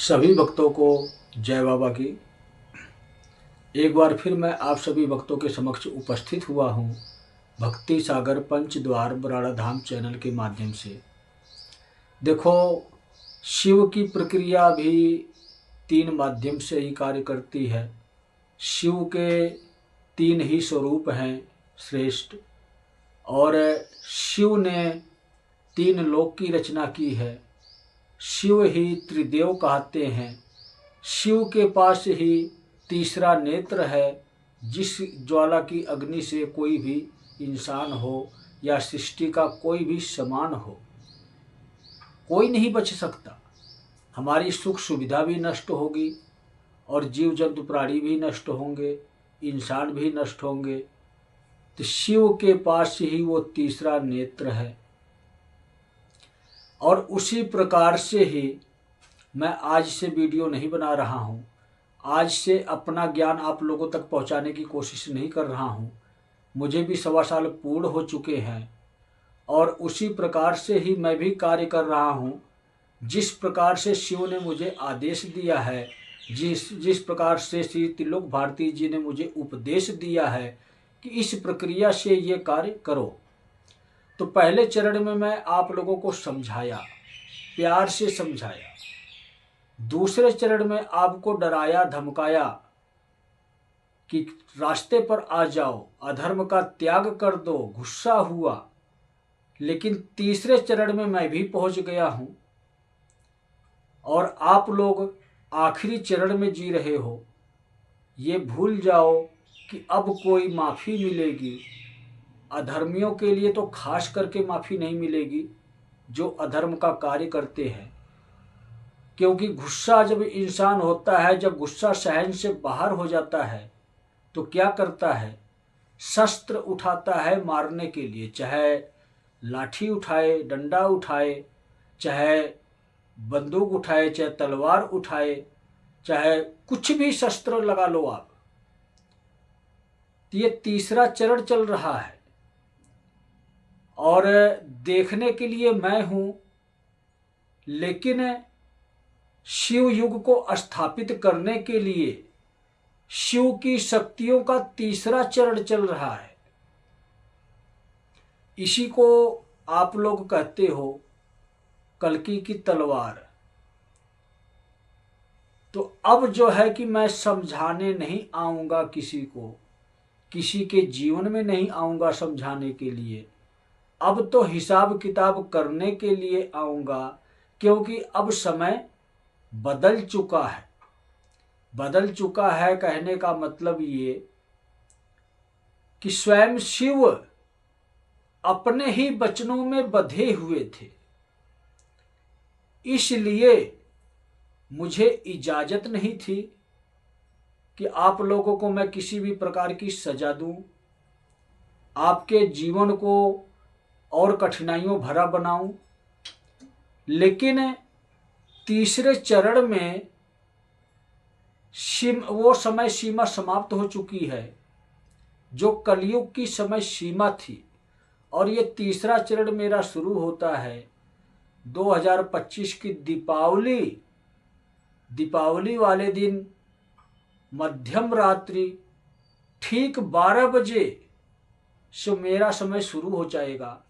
सभी भक्तों को जय बाबा की। एक बार फिर मैं आप सभी भक्तों के समक्ष उपस्थित हुआ हूँ भक्ति सागर पंचद्वार बराड़ा धाम चैनल के माध्यम से। देखो, शिव की प्रक्रिया भी 3 माध्यम से ही कार्य करती है। शिव के 3 ही स्वरूप हैं श्रेष्ठ, और शिव ने 3 लोक की रचना की है। शिव ही त्रिदेव कहते हैं। शिव के पास ही तीसरा नेत्र है, जिस ज्वाला की अग्नि से कोई भी इंसान हो या सृष्टि का कोई भी समान हो, कोई नहीं बच सकता। हमारी सुख सुविधा भी नष्ट होगी और जीव जंतु प्राणी भी नष्ट होंगे, इंसान भी नष्ट होंगे। तो शिव के पास ही वो तीसरा नेत्र है। और उसी प्रकार से ही मैं आज से वीडियो नहीं बना रहा हूँ। आज से अपना ज्ञान आप लोगों तक पहुँचाने की कोशिश नहीं कर रहा हूँ। मुझे भी 1.25 साल पूर्ण हो चुके हैं और उसी प्रकार से ही मैं भी कार्य कर रहा हूँ। जिस प्रकार से शिव ने मुझे आदेश दिया है, जिस प्रकार से श्री त्रिलोक भारती जी ने मुझे उपदेश दिया है कि इस प्रक्रिया से ये कार्य करो, तो पहले चरण में मैं आप लोगों को समझाया, प्यार से समझाया। दूसरे चरण में आपको डराया धमकाया कि रास्ते पर आ जाओ, अधर्म का त्याग कर दो, गुस्सा हुआ। लेकिन तीसरे चरण में मैं भी पहुंच गया हूं और आप लोग आखिरी चरण में जी रहे हो। ये भूल जाओ कि अब कोई माफ़ी मिलेगी। अधर्मियों के लिए तो खास करके माफ़ी नहीं मिलेगी जो अधर्म का कार्य करते हैं। क्योंकि गुस्सा जब इंसान होता है, जब गुस्सा सहन से बाहर हो जाता है, तो क्या करता है? शस्त्र उठाता है मारने के लिए। चाहे लाठी उठाए, डंडा उठाए, चाहे बंदूक उठाए, चाहे तलवार उठाए, चाहे कुछ भी शस्त्र लगा लो आप। ये तीसरा चरण चल रहा है और देखने के लिए मैं हूं, लेकिन शिव युग को स्थापित करने के लिए शिव की शक्तियों का तीसरा चरण चल रहा है। इसी को आप लोग कहते हो कल्कि की तलवार। तो अब जो है कि मैं समझाने नहीं आऊँगा किसी को, किसी के जीवन में नहीं आऊँगा समझाने के लिए। अब तो हिसाब किताब करने के लिए आऊँगा, क्योंकि अब समय बदल चुका है। बदल चुका है कहने का मतलब ये कि स्वयं शिव अपने ही वचनों में बंधे हुए थे। इसलिए मुझे इजाज़त नहीं थी कि आप लोगों को मैं किसी भी प्रकार की सज़ा दूं, आपके जीवन को और कठिनाइयों भरा बनाऊं। लेकिन तीसरे चरण में वो समय सीमा समाप्त हो चुकी है जो कलयुग की समय सीमा थी, और ये तीसरा चरण मेरा शुरू होता है 2025 की दीपावली वाले दिन मध्यम रात्रि ठीक 12 बजे से मेरा समय शुरू हो जाएगा।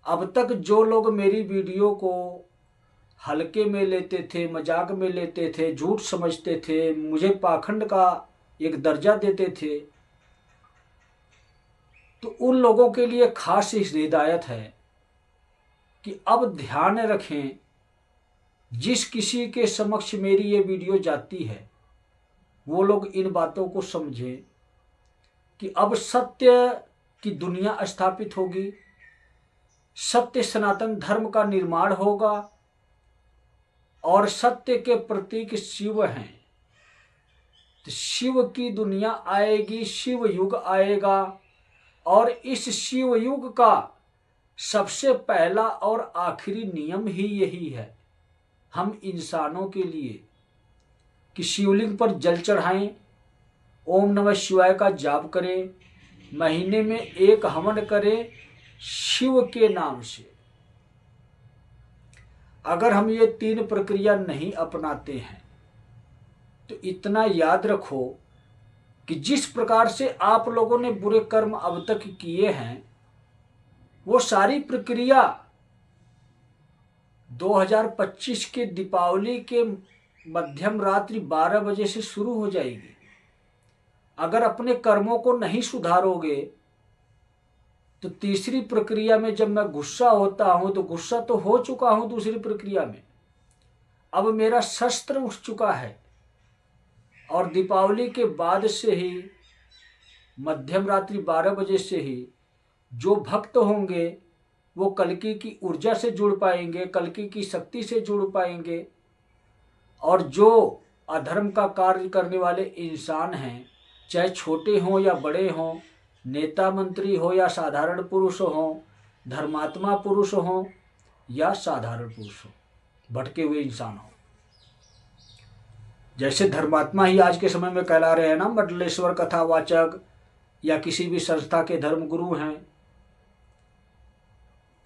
अब तक जो लोग मेरी वीडियो को हल्के में लेते थे, मजाक में लेते थे, झूठ समझते थे, मुझे पाखंड का एक दर्जा देते थे, तो उन लोगों के लिए खास हिदायत है कि अब ध्यान रखें, जिस किसी के समक्ष मेरी ये वीडियो जाती है वो लोग इन बातों को समझें कि अब सत्य की दुनिया स्थापित होगी, सत्य सनातन धर्म का निर्माण होगा और सत्य के प्रतीक शिव हैं। तो शिव की दुनिया आएगी, शिव युग आएगा, और इस शिव युग का सबसे पहला और आखिरी नियम ही यही है हम इंसानों के लिए कि शिवलिंग पर जल चढ़ाएं, ओम नमः शिवाय का जाप करें, महीने में 1 हवन करें शिव के नाम से। अगर हम ये 3 प्रक्रिया नहीं अपनाते हैं तो इतना याद रखो कि जिस प्रकार से आप लोगों ने बुरे कर्म अब तक किए हैं वो सारी प्रक्रिया 2025 के दीपावली के मध्यम रात्रि 12 बजे से शुरू हो जाएगी। अगर अपने कर्मों को नहीं सुधारोगे तो तीसरी प्रक्रिया में जब मैं गुस्सा होता हूं तो गुस्सा तो हो चुका हूं दूसरी प्रक्रिया में, अब मेरा शस्त्र उठ चुका है और दीपावली के बाद से ही मध्यम रात्रि 12 बजे से ही जो भक्त होंगे वो कल्कि की ऊर्जा से जुड़ पाएंगे, कल्कि की शक्ति से जुड़ पाएंगे। और जो अधर्म का कार्य करने वाले इंसान हैं, चाहे छोटे हों या बड़े हों, नेता मंत्री हो या साधारण पुरुष हों, धर्मात्मा पुरुष हों या साधारण पुरुष हों, भटके हुए इंसान हों। जैसे धर्मात्मा ही आज के समय में कहला रहे हैं ना, मंडलेश्वर कथावाचक या किसी भी संस्था के धर्म गुरु हैं,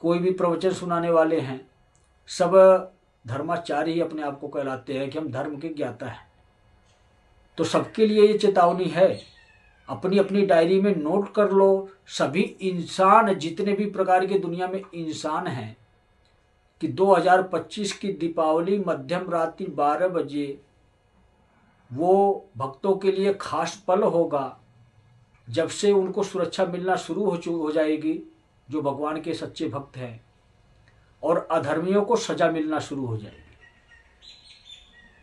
कोई भी प्रवचन सुनाने वाले हैं, सब धर्माचार्य ही अपने आप को कहलाते हैं कि हम धर्म के ज्ञाता हैं। तो सबके लिए ये चेतावनी है, अपनी अपनी डायरी में नोट कर लो। सभी इंसान, जितने भी प्रकार के दुनिया में इंसान हैं, कि 2025 की दीपावली मध्यम रात्रि 12 बजे वो भक्तों के लिए खास पल होगा, जब से उनको सुरक्षा मिलना शुरू हो जाएगी जो भगवान के सच्चे भक्त हैं, और अधर्मियों को सजा मिलना शुरू हो जाएगी।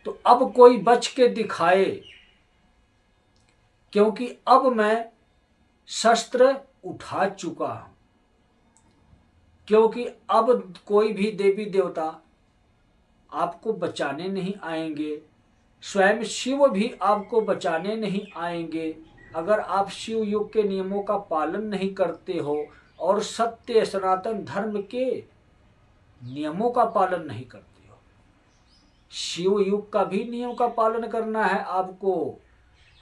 तो अब कोई बच के दिखाए, क्योंकि अब मैं शस्त्र उठा चुका हूं। क्योंकि अब कोई भी देवी देवता आपको बचाने नहीं आएंगे, स्वयं शिव भी आपको बचाने नहीं आएंगे अगर आप शिव युग के नियमों का पालन नहीं करते हो और सत्य सनातन धर्म के नियमों का पालन नहीं करते हो। शिव युग का भी नियम का पालन करना है आपको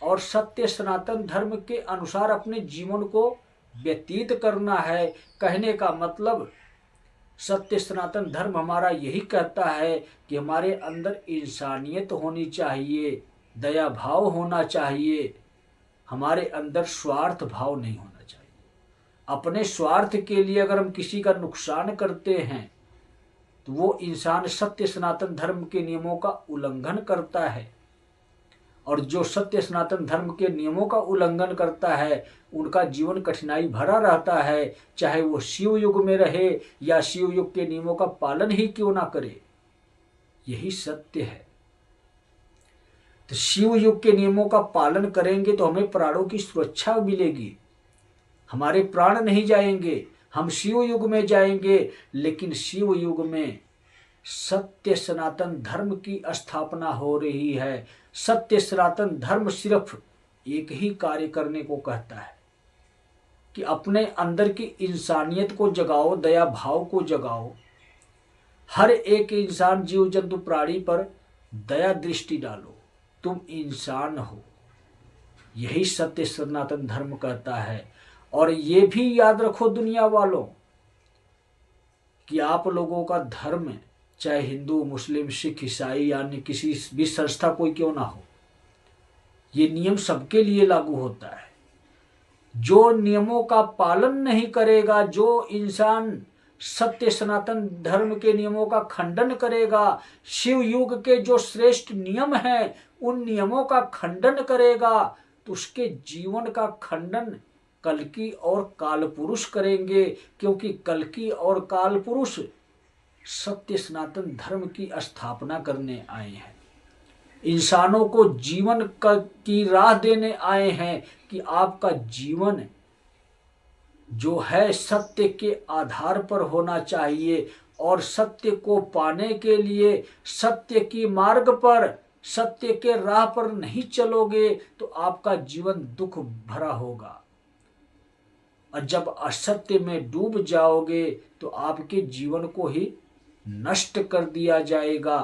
और सत्य सनातन धर्म के अनुसार अपने जीवन को व्यतीत करना है। कहने का मतलब सत्य सनातन धर्म हमारा यही कहता है कि हमारे अंदर इंसानियत होनी चाहिए, दया भाव होना चाहिए, हमारे अंदर स्वार्थ भाव नहीं होना चाहिए। अपने स्वार्थ के लिए अगर हम किसी का नुकसान करते हैं तो वो इंसान सत्य सनातन धर्म के नियमों का उल्लंघन करता है, और जो सत्य सनातन धर्म के नियमों का उल्लंघन करता है उनका जीवन कठिनाई भरा रहता है, चाहे वो शिव युग में रहे या शिव युग के नियमों का पालन ही क्यों ना करे। यही सत्य है। तो शिव युग के नियमों का पालन करेंगे तो हमें प्राणों की सुरक्षा मिलेगी, हमारे प्राण नहीं जाएंगे, हम शिव युग में जाएंगे। लेकिन शिव युग में सत्य सनातन धर्म की स्थापना हो रही है। सत्य सनातन धर्म सिर्फ एक ही कार्य करने को कहता है कि अपने अंदर की इंसानियत को जगाओ, दया भाव को जगाओ, हर एक इंसान जीव जंतु प्राणी पर दया दृष्टि डालो, तुम इंसान हो। यही सत्य सनातन धर्म कहता है। और ये भी याद रखो दुनिया वालों कि आप लोगों का धर्म, चाहे हिंदू मुस्लिम सिख ईसाई यानी किसी भी संस्था कोई क्यों ना हो, ये नियम सबके लिए लागू होता है। जो नियमों का पालन नहीं करेगा, जो इंसान सत्य सनातन धर्म के नियमों का खंडन करेगा, शिव युग के जो श्रेष्ठ नियम हैं उन नियमों का खंडन करेगा, तो उसके जीवन का खंडन कल्कि और कालपुरुष करेंगे। क्योंकि कल्कि और कालपुरुष सत्य सनातन धर्म की स्थापना करने आए हैं, इंसानों को जीवन की राह देने आए हैं कि आपका जीवन जो है सत्य के आधार पर होना चाहिए, और सत्य को पाने के लिए सत्य की मार्ग पर, सत्य के राह पर नहीं चलोगे तो आपका जीवन दुख भरा होगा, और जब असत्य में डूब जाओगे तो आपके जीवन को ही नष्ट कर दिया जाएगा।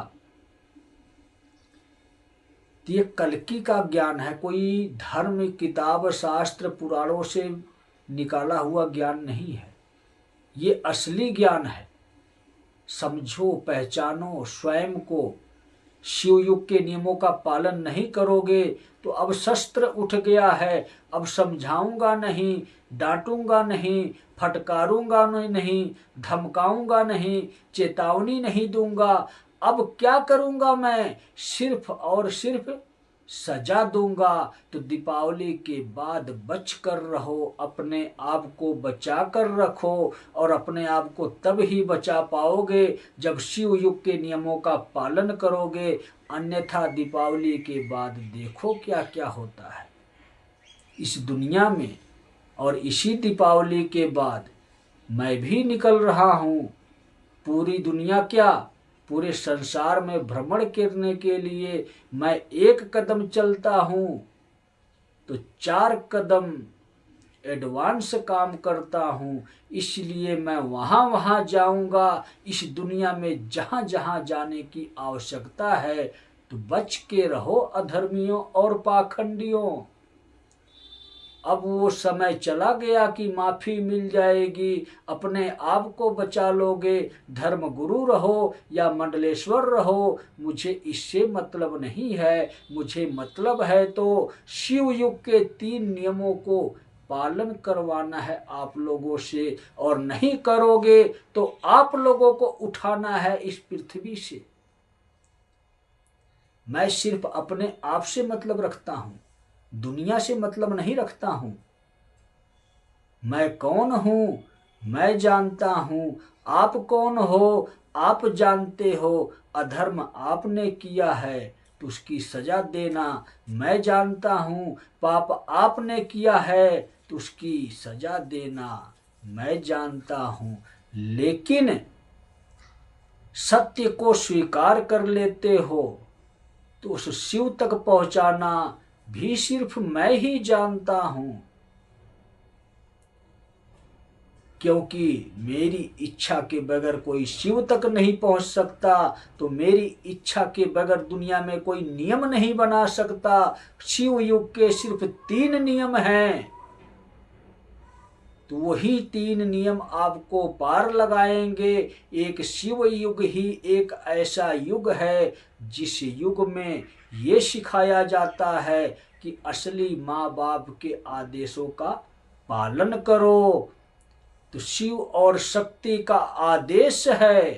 तो ये कल्कि का ज्ञान है, कोई धर्म किताब शास्त्र पुराणों से निकाला हुआ ज्ञान नहीं है, ये असली ज्ञान है। समझो, पहचानो स्वयं को। शिवयुग के नियमों का पालन नहीं करोगे तो अब शस्त्र उठ गया है। अब समझाऊंगा नहीं, डांटूंगा नहीं, फटकारूंगा नहीं, धमकाऊंगा नहीं, चेतावनी नहीं दूंगा। अब क्या करूंगा मैं? सिर्फ और सिर्फ सजा दूंगा। तो दीपावली के बाद बच कर रहो, अपने आप को बचा कर रखो। और अपने आप को तब ही बचा पाओगे जब शिव युग के नियमों का पालन करोगे। अन्यथा दीपावली के बाद देखो क्या क्या होता है इस दुनिया में। और इसी दीपावली के बाद मैं भी निकल रहा हूँ। पूरी दुनिया क्या, पूरे संसार में भ्रमण करने के लिए मैं एक कदम चलता हूँ तो 4 कदम एडवांस काम करता हूँ। इसलिए मैं वहाँ वहाँ जाऊँगा। इस दुनिया में जहाँ जहाँ जाने की आवश्यकता है तो बच के रहो अधर्मियों और पाखंडियों। अब वो समय चला गया कि माफ़ी मिल जाएगी, अपने आप को बचा लोगे। धर्म गुरु रहो या मंडलेश्वर रहो, मुझे इससे मतलब नहीं है। मुझे मतलब है तो शिव युग के 3 नियमों को पालन करवाना है आप लोगों से। और नहीं करोगे तो आप लोगों को उठाना है इस पृथ्वी से। मैं सिर्फ अपने आप से मतलब रखता हूँ, दुनिया से मतलब नहीं रखता हूँ। मैं कौन हूँ मैं जानता हूँ, आप कौन हो आप जानते हो। अधर्म आपने किया है तो उसकी सजा देना मैं जानता हूँ। पाप आपने किया है तो उसकी सजा देना मैं जानता हूँ। लेकिन सत्य को स्वीकार कर लेते हो तो उस शिव तक पहुँचाना भी सिर्फ मैं ही जानता हूँ। क्योंकि मेरी इच्छा के बगैर कोई शिव तक नहीं पहुंच सकता, तो मेरी इच्छा के बगैर दुनिया में कोई नियम नहीं बना सकता। शिव युग के सिर्फ 3 नियम हैं, तो वही 3 नियम आपको पार लगाएंगे। एक शिव युग ही एक ऐसा युग है जिस युग में ये सिखाया जाता है कि असली माँ बाप के आदेशों का पालन करो। तो शिव और शक्ति का आदेश है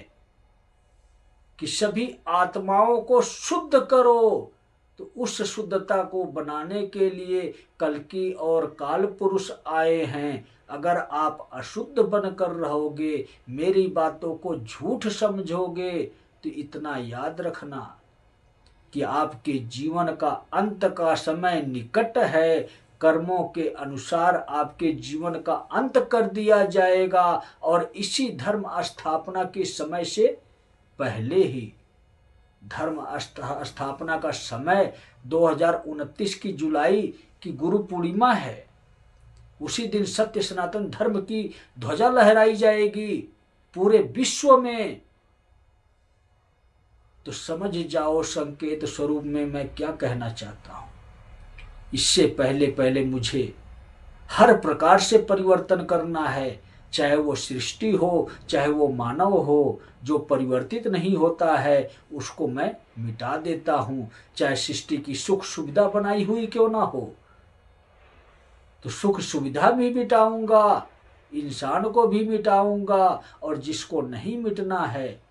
कि सभी आत्माओं को शुद्ध करो। तो उस शुद्धता को बनाने के लिए कल्कि और काल पुरुष आए हैं। अगर आप अशुद्ध बनकर रहोगे, मेरी बातों को झूठ समझोगे, तो इतना याद रखना कि आपके जीवन का अंत का समय निकट है। कर्मों के अनुसार आपके जीवन का अंत कर दिया जाएगा। और इसी धर्म स्थापना के समय से पहले ही, धर्म स्थापना का समय 2029 की जुलाई की गुरु पूर्णिमा है। उसी दिन सत्य सनातन धर्म की ध्वजा लहराई जाएगी पूरे विश्व में। तो समझ जाओ संकेत स्वरूप में मैं क्या कहना चाहता हूं। इससे पहले पहले मुझे हर प्रकार से परिवर्तन करना है, चाहे वो सृष्टि हो चाहे वो मानव हो। जो परिवर्तित नहीं होता है उसको मैं मिटा देता हूँ, चाहे सृष्टि की सुख सुविधा बनाई हुई क्यों ना हो। तो सुख सुविधा भी मिटाऊंगा, इंसान को भी मिटाऊंगा। और जिसको नहीं मिटना है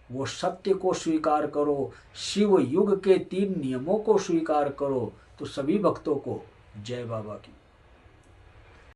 वो सत्य को स्वीकार करो, शिव युग के 3 नियमों को स्वीकार करो। तो सभी भक्तों को जय बाबा की।